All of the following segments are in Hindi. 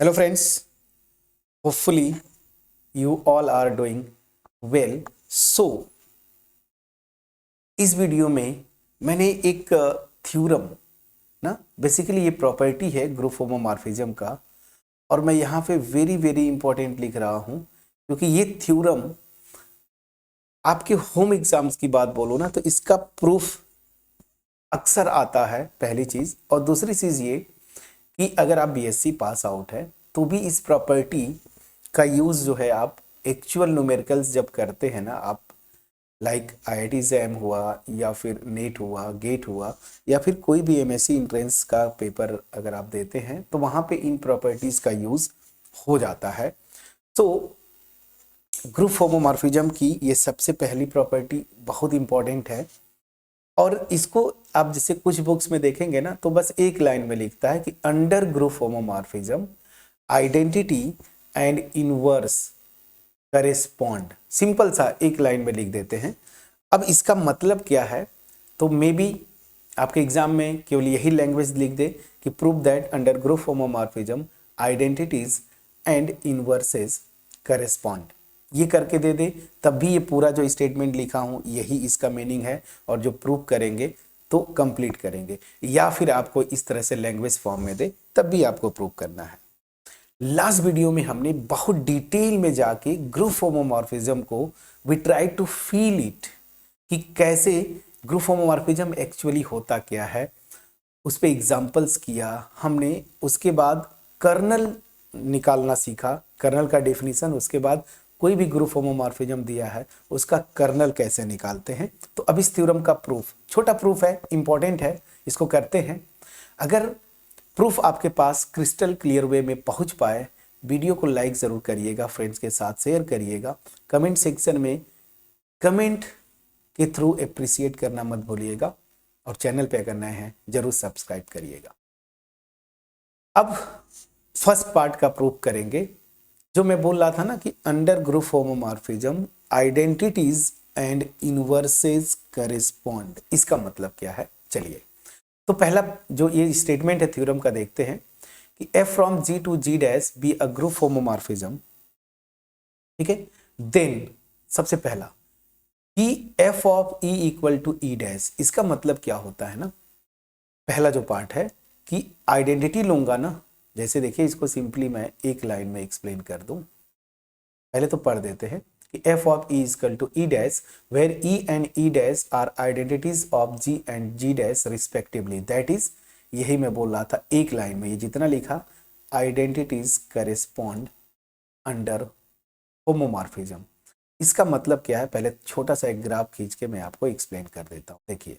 Hello friends, hopefully you all are doing well. So इस वीडियो में मैंने एक थ्योरम ना बेसिकली ये प्रॉपर्टी है ग्रुप होमोमॉर्फिज्म का और मैं यहाँ पे वेरी वेरी इंपॉर्टेंट लिख रहा हूँ क्योंकि ये थ्योरम आपके होम एग्जाम्स की बात बोलो ना तो इसका प्रूफ अक्सर आता है पहली चीज़। और दूसरी चीज़ ये कि अगर आप बीएससी पास आउट है तो भी इस प्रॉपर्टी का यूज़ जो है आप एक्चुअल न्यूमेरिकल्स जब करते हैं ना आप लाइक आईआईटी जैम हुआ या फिर नेट हुआ गेट हुआ या फिर कोई भी एमएससी एंट्रेंस का पेपर अगर आप देते हैं तो वहाँ पे इन प्रॉपर्टीज़ का यूज़ हो जाता है। तो ग्रुप होमोमॉर्फिज्म की ये सबसे पहली प्रॉपर्टी बहुत इंपॉर्टेंट है और इसको आप जैसे कुछ बुक्स में देखेंगे ना तो बस एक लाइन में लिखता है कि under group homomorphism identity and inverse correspond. Simple सा एक लाइन में लिख देते हैं। अब इसका मतलब क्या है तो मे बी आपके एग्जाम में केवल यही लैंग्वेज लिख दे कि prove that under group homomorphism identities and inverses correspond, ये करके दे दे तब भी ये पूरा जो स्टेटमेंट लिखा हूँ यही इसका मीनिंग है और जो प्रूव करेंगे तो कंप्लीट करेंगे, या फिर आपको इस तरह से लैंग्वेज फॉर्म में दे तब भी आपको प्रूव करना है। लास्ट वीडियो में हमने बहुत डिटेल में जाके ग्रुप होमोमॉर्फिज्म को we try to feel it कि कैसे ग्रुप होमोमॉर्फिज्म एक्चुअली होता क्या है, उस पर एग्जाम्पल्स किया हमने। उसके बाद कर्नल निकालना सीखा, कर्नल का डेफिनेशन, उसके बाद कोई भी ग्रुप होमोमॉर्फिज्म दिया है उसका कर्नल कैसे निकालते हैं। तो अब इस थ्योरम का प्रूफ, छोटा प्रूफ है, इंपॉर्टेंट है, इसको करते हैं। अगर प्रूफ आपके पास क्रिस्टल क्लियर वे में पहुंच पाए, वीडियो को लाइक ज़रूर करिएगा, फ्रेंड्स के साथ शेयर करिएगा, कमेंट सेक्शन में कमेंट के थ्रू अप्रिशिएट करना मत भूलिएगा और चैनल पे अगर नए हैं जरूर सब्सक्राइब करिएगा। अब फर्स्ट पार्ट का प्रूफ करेंगे जो मैं बोल रहा था ना कि under group homomorphism identities and inverses correspond. इसका मतलब क्या है चलिए तो पहला जो ये स्टेटमेंट है थ्योरम का देखते हैं कि f from g to g dash be a group homomorphism. ठीक है, देन सबसे पहला कि f of e equal to e dash, इसका मतलब क्या होता है ना, पहला जो पार्ट है कि आइडेंटिटी लूंगा ना, जैसे देखिए इसको सिंपली मैं एक लाइन में एक्सप्लेन कर दूं, पहले तो पढ़ देते हैं कि f of e equal to e dash where e and e dash are identities of g and g dash respectively. That is, यही मैं बोल रहा था एक लाइन में, ये जितना लिखा आइडेंटिटीज करेस्पॉन्ड अंडर होमोमॉर्फिज्म। इसका मतलब क्या है, पहले छोटा सा एक ग्राफ खींच के मैं आपको एक्सप्लेन कर देता हूँ। देखिए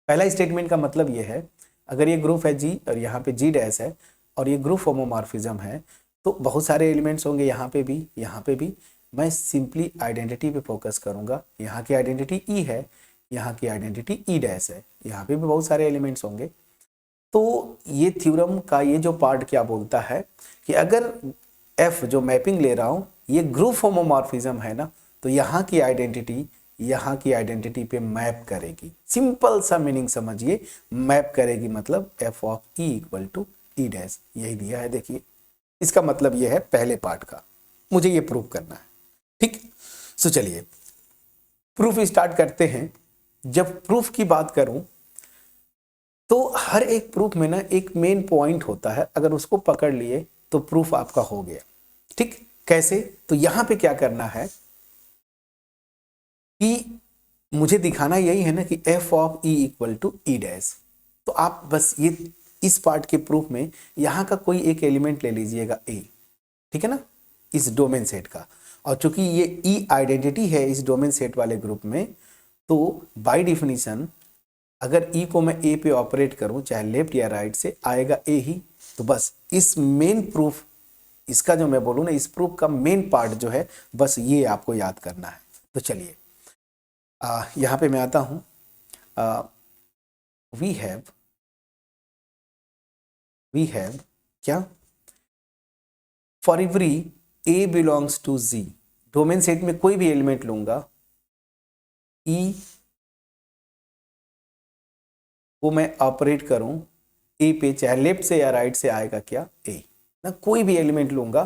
पहला स्टेटमेंट का मतलब ये है, अगर ये ग्रुप है जी और यहाँ पे जी डैश है और ये ग्रुप होमोमॉर्फिज्म है तो बहुत सारे एलिमेंट्स होंगे यहाँ पे भी यहाँ पे भी। मैं सिंपली आइडेंटिटी पे फोकस करूँगा, यहाँ की आइडेंटिटी ई है, यहाँ की आइडेंटिटी ई डैश है, यहाँ पे भी बहुत सारे एलिमेंट्स होंगे। तो ये थ्योरम का ये जो पार्ट क्या बोलता है कि अगर एफ जो मैपिंग ले रहा हूँ ये ग्रुप होमोमॉर्फिज्म है ना तो यहाँ की आइडेंटिटी पे मैप करेगी। सिंपल सा मीनिंग समझिए, मैप करेगी मतलब f of e equal to E dash, यही दिया है। देखिए इसका मतलब ये है पहले पार्ट का, मुझे ये प्रूव करना है। ठीक, सो चलिए प्रूफ स्टार्ट करते हैं। जब प्रूफ की बात करूं तो हर एक प्रूफ में ना एक मेन पॉइंट होता है, अगर उसको पकड़ लिए तो प्रूफ आपका हो गया। ठीक, कैसे, तो यहां पे क्या करना है कि मुझे दिखाना यही है ना कि f of e equal to E dash. तो आप बस ये इस पार्ट के प्रूफ में यहाँ का कोई एक एलिमेंट ले लीजिएगा a, ठीक है ना, इस डोमेन सेट का। और चूंकि ये e आइडेंटिटी है इस डोमेन सेट वाले ग्रुप में तो बाय डिफिनीशन अगर e को मैं a पे ऑपरेट करूं चाहे लेफ्ट या राइट से आएगा a ही। तो बस इस मेन प्रूफ, इसका जो मैं बोलूं ना इस प्रूफ का मेन पार्ट जो है बस ये आपको याद करना है। तो चलिए यहाँ पे मैं आता हूँ। वी हैव क्या, for every A belongs to g, domain set में कोई भी एलिमेंट लूंगा ई को मैं ऑपरेट करूं ए पे चाहे लेफ्ट से या राइट से आएगा क्या ए। ना, कोई भी एलिमेंट लूंगा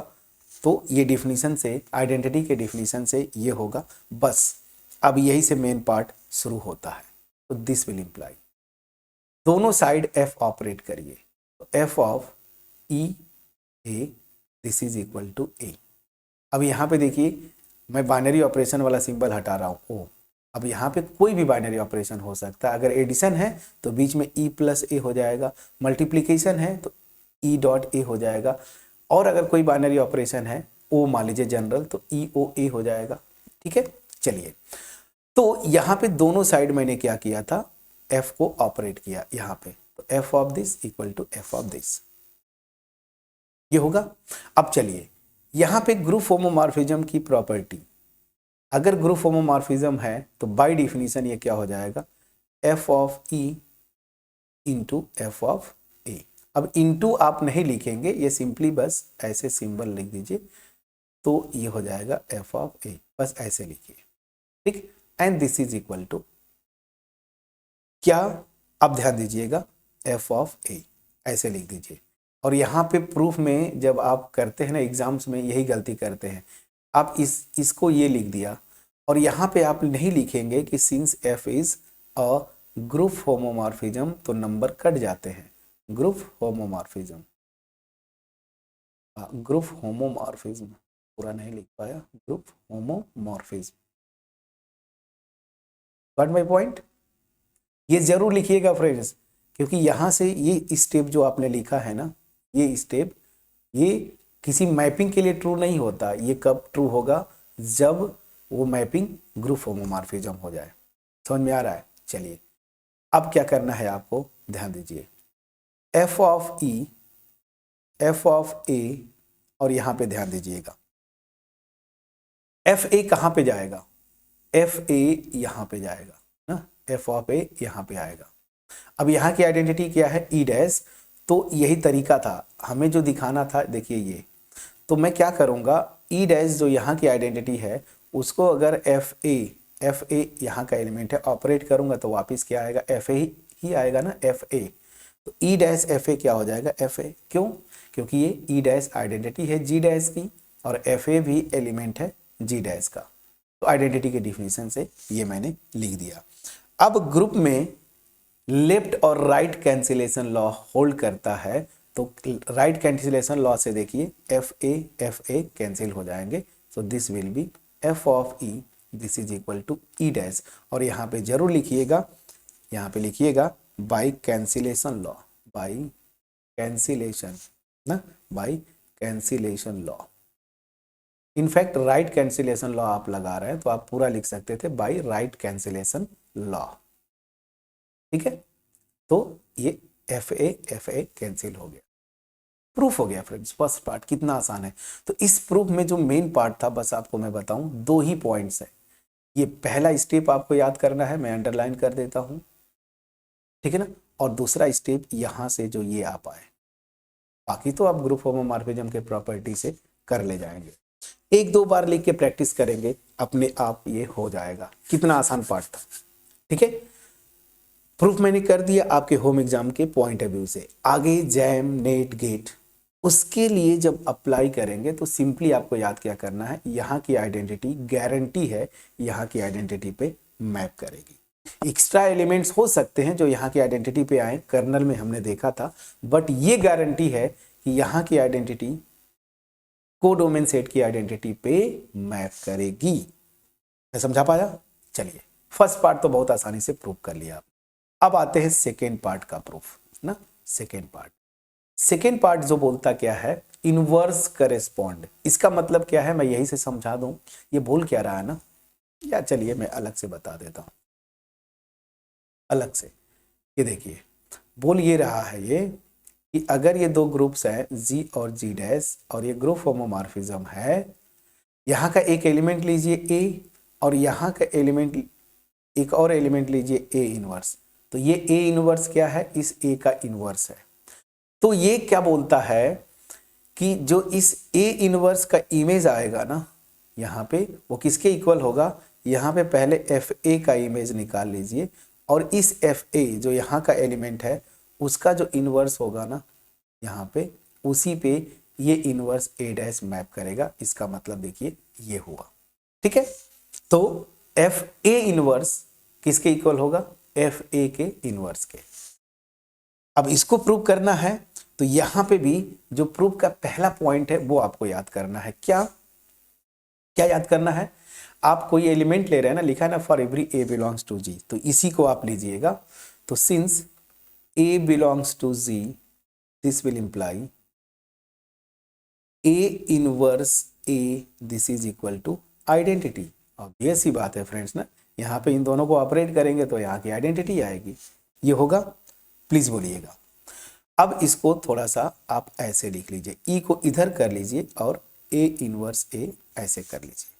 तो ये डिफिनीशन से, आइडेंटिटी के डिफिनीशन से ये होगा। बस अब यही से मेन पार्ट शुरू होता है। तो दिस विल इम्प्लाई, दोनों साइड एफ ऑपरेट करिए, तो F of E A this is equal to A. अब यहाँ पे देखिए मैं बाइनरी ऑपरेशन वाला सिंबल हटा रहा हूँ ओ। अब यहाँ पे कोई भी बाइनरी ऑपरेशन हो सकता है। अगर एडिशन है तो बीच में ई प्लस ए हो जाएगा, मल्टीप्लिकेशन है तो ई डॉट ए हो जाएगा, और अगर कोई बाइनरी ऑपरेशन है ओ मान लीजिए जनरल, तो ई ओ ए हो जाएगा। ठीक है, चलिए, तो यहाँ पे दोनों साइड मैंने क्या किया था, एफ को ऑपरेट किया यहाँ पे, तो F of this equal to F of this, ये होगा। अब चलिए यहाँ पे ग्रुप होमोमॉर्फिज्म की प्रॉपर्टी, अगर ग्रुप होमोमॉर्फिज्म है तो बाय डेफिनेशन ये क्या हो जाएगा, F of E into F of A. अब इंटू आप नहीं लिखेंगे, ये सिंपली बस ऐसे सिंबल लिख दीजिए, तो ये हो जाएगा एफ ऑफ ए, बस ऐसे लिखिए। ठीक, and this is equal to क्या, अब ध्यान दीजिएगा, एफ ऑफ ए ऐसे लिख दीजिए। और यहाँ पे प्रूफ में जब आप करते हैं ना एग्जाम्स में, यही गलती करते हैं, आप इसको ये लिख दिया और यहाँ पे आप नहीं लिखेंगे कि since f is a group homomorphism, तो नंबर कट जाते हैं। ग्रुप होमोमॉर्फिज्म, ग्रुप होमोमॉर्फिज्म पूरा नहीं लिख पाया, group homomorphism, got my point. ये जरूर लिखिएगा फ्रेंड्स, क्योंकि यहाँ से ये स्टेप जो आपने लिखा है ना, ये स्टेप ये किसी मैपिंग के लिए ट्रू नहीं होता। ये कब ट्रू होगा, जब वो मैपिंग ग्रुप होमोमॉर्फिज्म हो जाए। समझ में आ रहा है? चलिए अब क्या करना है आपको, ध्यान दीजिए, F of E, F of ए, और यहाँ पे ध्यान दीजिएगा एफ ए कहाँ पे जाएगा, एफ ए यहाँ पे जाएगा ना, एफ ऑफ ए यहाँ पे आएगा। अब यहाँ की आइडेंटिटी क्या है, ई डैश, तो यही तरीका था हमें जो दिखाना था, देखिए ये, तो मैं क्या करूँगा, ई डैश जो यहाँ की आइडेंटिटी है उसको अगर एफ ए यहाँ का एलिमेंट है ऑपरेट करूँगा तो वापस क्या आएगा, एफ ए ही आएगा ना, एफ ए, तो ई डैश एफ ए क्या हो जाएगा, एफ ए। क्यों? क्योंकि ये ई डैश आइडेंटिटी है जी डैश की और एफ ए भी एलिमेंट है जी डैश का, तो आइडेंटिटी के डिफिनीशन से ये मैंने लिख दिया। अब ग्रुप में लेफ्ट और राइट कैंसिलेशन लॉ होल्ड करता है, तो राइट कैंसिलेशन लॉ से देखिए एफ ए कैंसिल हो जाएंगे, so this will be F of E, this is equal to E dash, और यहाँ पे जरूर लिखिएगा, यहाँ पे लिखिएगा by cancellation law, by cancellation ना, by cancellation law. In fact right cancellation law आप लगा रहे हैं तो आप पूरा लिख सकते थे बाई राइट कैंसिलेशन लॉ। ठीक है, तो ये एफ ए कैंसिल हो गया, प्रूफ हो गया फ्रेंड्स। फर्स्ट पार्ट कितना आसान है। तो इस प्रूफ में जो मेन पार्ट था, बस आपको मैं बताऊं, दो ही पॉइंट्स है। ये पहला स्टेप आपको याद करना है, मैं अंडरलाइन कर देता हूं, ठीक है ना, और दूसरा स्टेप यहां से जो ये आ पाए, बाकी तो आप ग्रुप होमोमॉर्फिज्म के प्रॉपर्टी से कर ले जाएंगे। एक दो बार लिख के प्रैक्टिस करेंगे, अपने आप ये हो जाएगा। कितना आसान पार्ट था, ठीक है। प्रूफ मैंने कर दिया आपके होम एग्जाम के पॉइंट ऑफ व्यू से। आगे जैम, नेट, गेट, उसके लिए जब अप्लाई करेंगे तो सिंपली आपको याद क्या करना है, यहाँ की आइडेंटिटी गारंटी है यहाँ की आइडेंटिटी पे मैप करेगी। एक्स्ट्रा एलिमेंट्स हो सकते हैं जो यहाँ की आइडेंटिटी पे आए, कर्नल में हमने देखा था, बट ये गारंटी है कि यहाँ की आइडेंटिटी कोडोमेन सेट की आइडेंटिटी पे मैप करेगी। मैं समझा पाया? चलिए, फर्स्ट पार्ट तो बहुत आसानी से प्रूव कर लिया। अब आते हैं सेकेंड पार्ट का प्रूफ ना। सेकेंड पार्ट जो बोलता क्या है, इनवर्स करेस्पॉन्ड। इसका मतलब क्या है, मैं यही से समझा दूं, ये बोल क्या रहा है ना, या चलिए मैं अलग से बता देता हूं, अलग से। ये देखिए, बोल ये रहा है ये कि अगर ये दो ग्रुप्स हैं जी और जी डैश, और ये ग्रुप होमोमॉर्फिज्म है, यहाँ का एक एलिमेंट लीजिए ए, और यहाँ का एलिमेंट, एक और एलिमेंट लीजिए ए इनवर्स, तो ये ए इनवर्स क्या है, इस ए का इनवर्स है। तो ये क्या बोलता है कि जो इस ए इनवर्स का इमेज आएगा ना यहाँ पे, वो किसके इक्वल होगा, यहाँ पे पहले एफ ए का इमेज निकाल लीजिए, और इस एफ ए जो यहाँ का एलिमेंट है उसका जो इनवर्स होगा ना यहाँ पे, उसी पे ये इनवर्स ए डैश मैप करेगा। इसका मतलब देखिए ये हुआ, ठीक है। तो एफ ए इनवर्स किसके इक्वल होगा? एफ ए के इनवर्स के। अब इसको प्रूव करना है तो यहां पे भी जो प्रूव का पहला पॉइंट है वो आपको याद करना है। क्या क्या याद करना है? आप कोई एलिमेंट ले रहे हैं ना, लिखा है ना for every A belongs to G, तो इसी को आप लीजिएगा। तो since A belongs to G, this will imply A inverse A, this is equal to identity. Obvious सी बात है फ्रेंड्स ना, यहाँ पे इन दोनों को ऑपरेट करेंगे तो यहाँ की आइडेंटिटी आएगी। ये होगा, प्लीज बोलिएगा। अब इसको थोड़ा सा आप ऐसे लिख लीजिए, ई को इधर कर लीजिए और ए इनवर्स ए ऐसे कर लीजिए।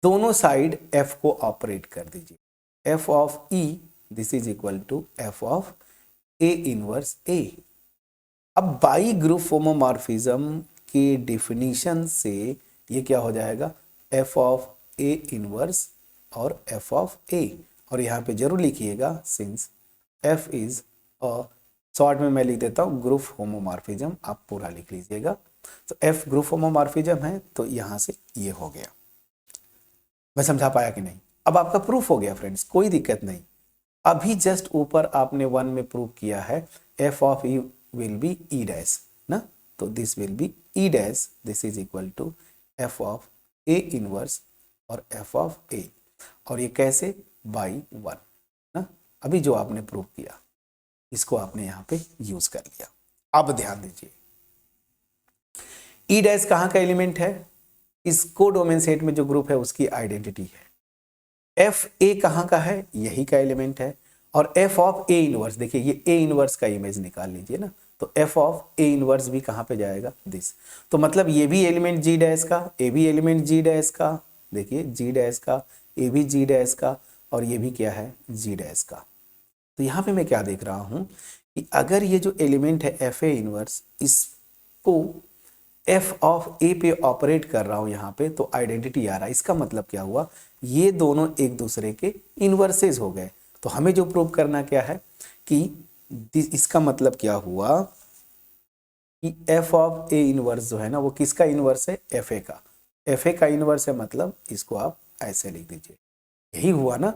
दोनों साइड एफ को ऑपरेट कर दीजिए। F of E this is equal to F of a inverse a. अब बाई ग्रुप होमोमॉर्फिज्म के डेफिनेशन से ये क्या हो जाएगा? एफ ऑफ ए इनवर्स और एफ ऑफ ए, और यहाँ पे जरूर लिखिएगा since f is a, short में मैं लिख देता हूँ ग्रुप होमोमॉर्फिज्म, आप पूरा लिख लीजिएगा। तो एफ ग्रुप होमोमॉर्फिज्म है, तो यहाँ से ये हो गया। मैं समझा पाया कि नहीं? अब आपका प्रूफ हो गया फ्रेंड्स, कोई दिक्कत नहीं। अभी जस्ट ऊपर आपने 1 में प्रूव किया है f of e will be e dash ना, तो this will be e dash, this is equal to F of a inverse और एफ ऑफ ए, और ये कैसे? बाई 1 ना। अभी जो आपने प्रूव किया इसको आपने यहाँ पे यूज कर लिया। अब ध्यान दीजिए, ई डैश कहाँ का एलिमेंट है? इस कोडोमेन सेट में जो ग्रुप है उसकी आइडेंटिटी है। एफ ए कहाँ का है? यही का एलिमेंट है। और एफ ऑफ ए इनवर्स, देखिए ये ए इनवर्स का इमेज निकाल लीजिए ना, तो एफ ऑफ ए इनवर्स भी कहाँ पे जाएगा? दिस। तो मतलब ये भी एलिमेंट जी डैश का, ए भी एलिमेंट जी डैश का, देखिए जी डैश का, ए भी जी डैश का, और ये भी क्या है? जी डैश का। तो यहाँ पे मैं क्या देख रहा हूँ कि अगर ये जो एलिमेंट है एफ ए इनवर्स, इसको एफ ऑफ ए पे ऑपरेट कर रहा हूँ यहाँ पे, तो आइडेंटिटी आ रहा है। इसका मतलब क्या हुआ? ये दोनों एक दूसरे के इनवर्सेस हो गए। तो हमें जो प्रूव करना क्या है कि इसका मतलब क्या हुआ कि एफ ऑफ ए इनवर्स जो है ना वो किसका इनवर्स है? एफ ए का। एफ ए का इनवर्स है, मतलब इसको आप ऐसे लिख दीजिए। यही हुआ ना,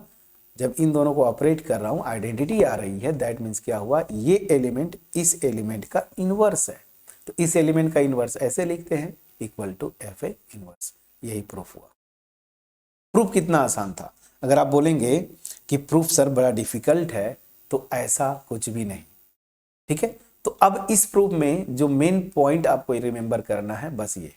जब इन दोनों को ऑपरेट कर रहा हूँ आइडेंटिटी आ रही है, दैट मीन्स क्या हुआ? ये एलिमेंट इस एलिमेंट का इनवर्स है। तो इस एलिमेंट का इनवर्स ऐसे लिखते हैं, equal to f a inverse. यही प्रूफ हुआ। प्रूफ कितना आसान था। अगर आप बोलेंगे कि प्रूफ सर बड़ा डिफिकल्ट है, तो ऐसा कुछ भी नहीं, ठीक है। तो अब इस प्रूफ में जो मेन पॉइंट आपको रिमेंबर करना है बस ये,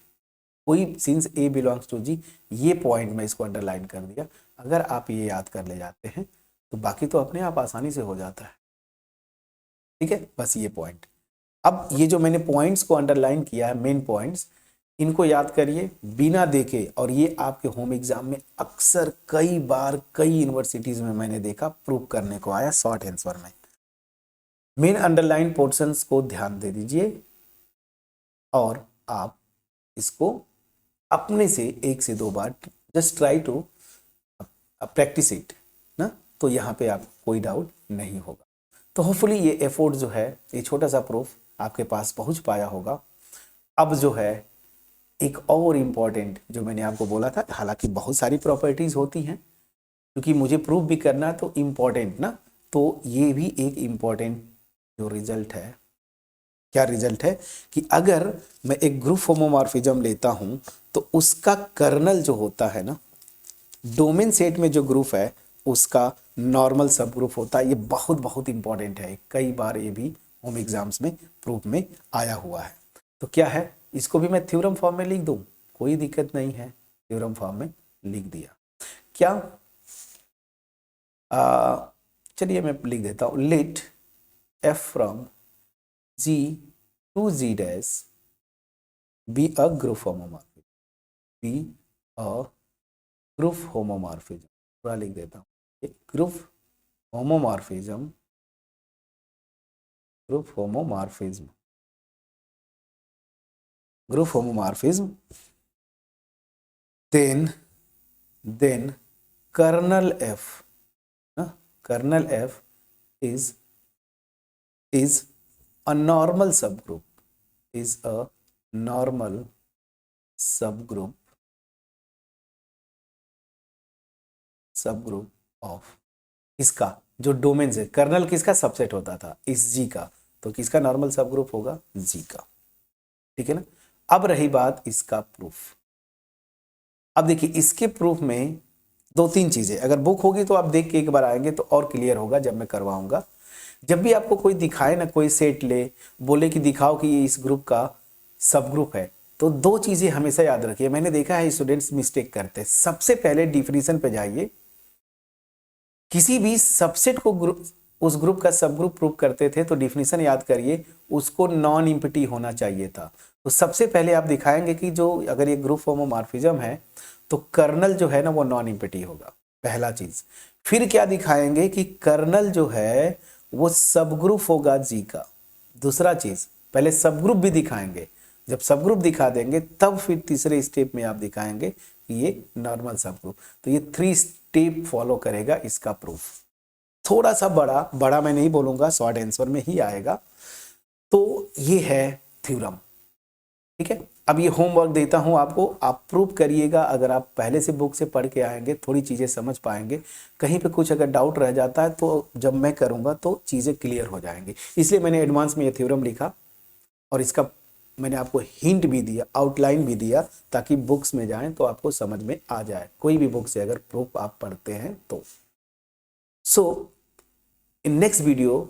कोई सिंस ए बिलोंग्स टू जी, ये पॉइंट मैं इसको अंडरलाइन कर दिया। अगर आप ये याद कर ले जाते हैं तो बाकी तो अपने आप आसानी से हो जाता है, ठीक है। बस ये पॉइंट। अब ये जो मैंने पॉइंट्स को अंडरलाइन किया है, मेन पॉइंट्स, इनको याद करिए बिना देखे। और ये आपके होम एग्जाम में अक्सर कई बार कई यूनिवर्सिटीज में मैंने देखा प्रूव करने को आया शॉर्ट आंसर में। मेन अंडरलाइन पोर्शंस को ध्यान दे दीजिए और आप इसको अपने से 1 से 2 बार just try to practice it ना, तो यहाँ पे आपको कोई डाउट नहीं होगा। तो होपफुली ये एफर्ट जो है, ये छोटा सा प्रूफ आपके पास पहुँच पाया होगा। अब जो है एक और इम्पॉर्टेंट जो मैंने आपको बोला था, हालांकि बहुत सारी प्रॉपर्टीज़ होती हैं, क्योंकि मुझे प्रूफ भी करना है तो इम्पॉर्टेंट ना, तो ये भी एक इम्पॉर्टेंट जो रिजल्ट है। क्या रिजल्ट है कि अगर मैं एक ग्रुप होमोमॉर्फिज्म लेता हूं तो उसका कर्नल जो होता है ना, डोमेन सेट में जो ग्रुप है उसका नॉर्मल सब ग्रुप होता है। ये बहुत बहुत इंपॉर्टेंट है, कई बार ये भी होम एग्जाम्स में प्रूफ में आया हुआ है। तो क्या है, इसको भी मैं थ्योरम फॉर्म में लिख दूं, कोई दिक्कत नहीं है, थ्योरम फॉर्म में लिख दिया। क्या चलिए मैं लिख देता हूं, let f from g to g dash be a group homomorphism, be a group homomorphism, पूरा लिख देता हूं, group homomorphism, group homomorphism, group homomorphism, then kernel f, kernel f is a normal subgroup, is a normal सब ग्रुप ऑफ इसका जो डोमेन है, कर्नल किसका सबसेट होता था, इस जी का, तो किसका नॉर्मल सब ग्रुप होगा, जी का। ठीक है ना। अब रही बात इसका प्रूफ। अब देखिए इसके प्रूफ में दो तीन चीजें, अगर बुक होगी तो आप देख के एक बार आएंगे तो और क्लियर होगा जब मैं करवाऊंगा। जब भी आपको कोई दिखाए ना, कोई सेट ले, बोले कि दिखाओ कि ये इस ग्रुप का सब ग्रुप है, तो दो चीजें हमेशा याद रखिए। मैंने देखा है स्टूडेंट्स मिस्टेक करते हैं। सबसे पहले डिफिनीशन पे जाइए। किसी भी सबसेट को ग्रुप, उस ग्रुप का सब ग्रुप प्रूव करते थे तो डिफिनीशन याद करिए, उसको नॉन इम्पिटी होना चाहिए था। तो सबसे पहले आप दिखाएंगे कि जो अगर ये ग्रुप होमोमॉर्फिज्म है तो कर्नल जो है ना वो नॉन इम्पिटी होगा, पहला चीज। फिर क्या दिखाएंगे कि कर्नल जो है वो सब ग्रुप होगा जी का। दूसरा चीज, पहले सब ग्रुप भी दिखाएंगे। जब सब ग्रुप दिखा देंगे तब फिर तीसरे स्टेप में आप दिखाएंगे कि ये नॉर्मल सब ग्रुप। तो ये 3 स्टेप फॉलो करेगा इसका प्रूफ। थोड़ा सा बड़ा मैं नहीं बोलूंगा, शॉर्ट आंसर में ही आएगा। तो ये है थ्योरम। ठीक है। अब ये होमवर्क देता हूं आपको, आप प्रूव करिएगा। अगर आप पहले से बुक से पढ़ के आएंगे थोड़ी चीजें समझ पाएंगे। कहीं पे कुछ अगर डाउट रह जाता है तो जब मैं करूंगा तो चीजें क्लियर हो जाएंगी। इसलिए मैंने एडवांस में ये थ्योरम लिखा और इसका मैंने आपको हिंट भी दिया, आउटलाइन भी दिया, ताकि बुक्स में जाएं तो आपको समझ में आ जाए, कोई भी बुक से अगर प्रूफ आप पढ़ते हैं तो। So in next video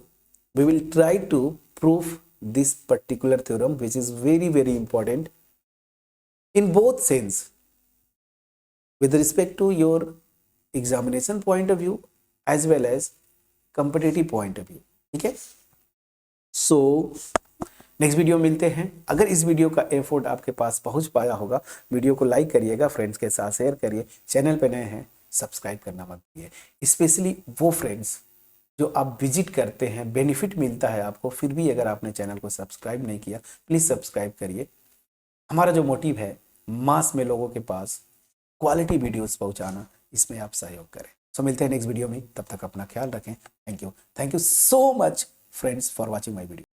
we will try to prove this particular theorem, which is very important in both sense, with respect to your examination point of view as well as competitive point of view. ठीक है। सो नेक्स्ट वीडियो मिलते हैं। अगर इस वीडियो का एफर्ट आपके पास पहुंच पाया होगा, वीडियो को लाइक करिएगा, फ्रेंड्स के साथ शेयर करिए, चैनल पे नए हैं सब्सक्राइब करना मत भूलिए। स्पेशली वो फ्रेंड्स जो आप विजिट करते हैं, बेनिफिट मिलता है आपको, फिर भी अगर आपने चैनल को सब्सक्राइब नहीं किया प्लीज़ सब्सक्राइब करिए। हमारा जो मोटिव है मास में लोगों के पास क्वालिटी वीडियोस पहुंचाना, इसमें आप सहयोग करें। सो मिलते हैं नेक्स्ट वीडियो में, तब तक अपना ख्याल रखें। Thank you so much friends for watching my video.